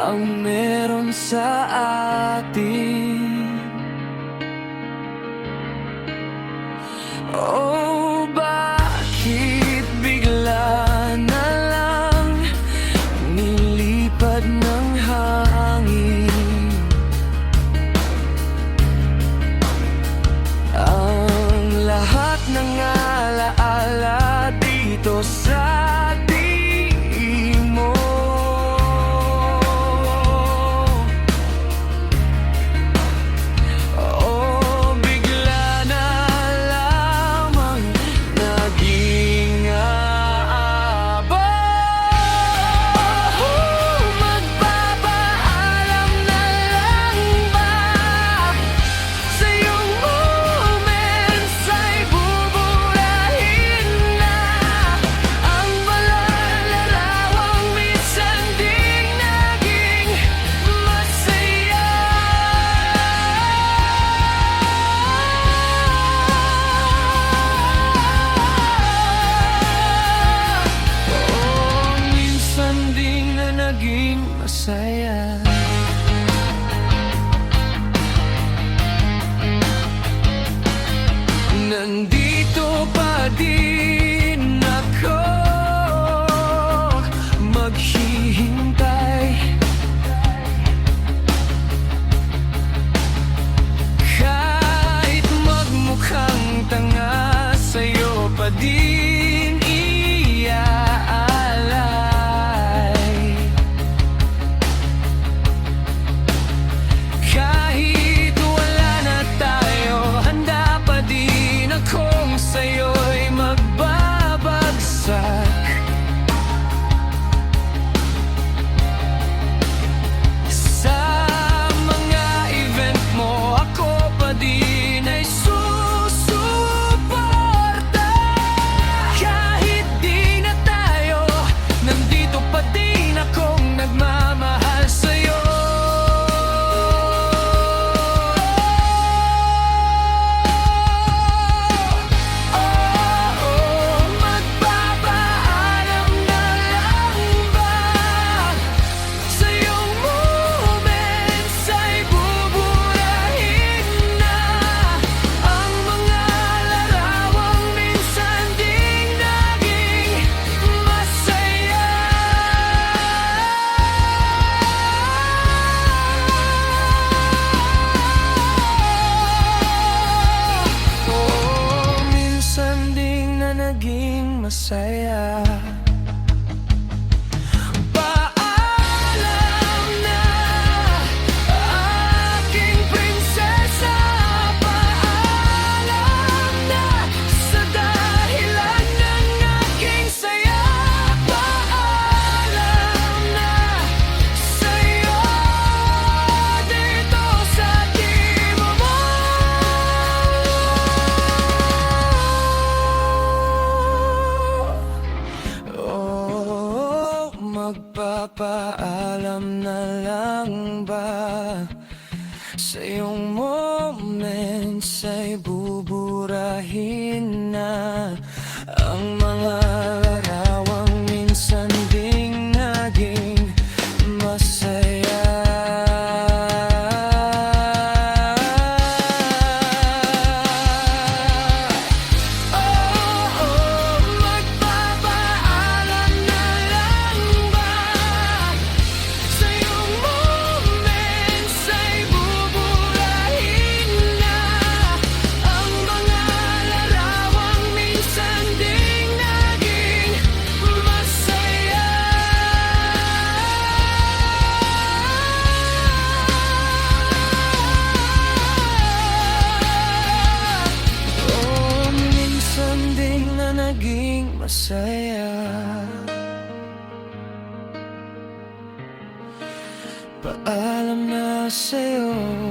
ang meron sa atin. Oh, bakit bigla na lang nilipad ng hangin ang lahat ng alaala dito sa masaya. Nandito pa din ako maghihintay, kahit magmukhang tanga, sa'yo pa din sa'yo'y magbabagsak. Sa mga event mo, ako pa din ay susuporta. Kahit di na tayo, nandito pa din akong nagmamahal sa'yo. Naging masaya. Paalam na, aking prinsesa. Paalam na, sa dahilan ng aking saya. Paalam na sa'yo, dito sa tibo mo. Magpapaalam na lang ba sa iyong moments ay buburahin na ang mga larawang minsan ding naging masaya. Naging masaya. Paalam na sa'yo.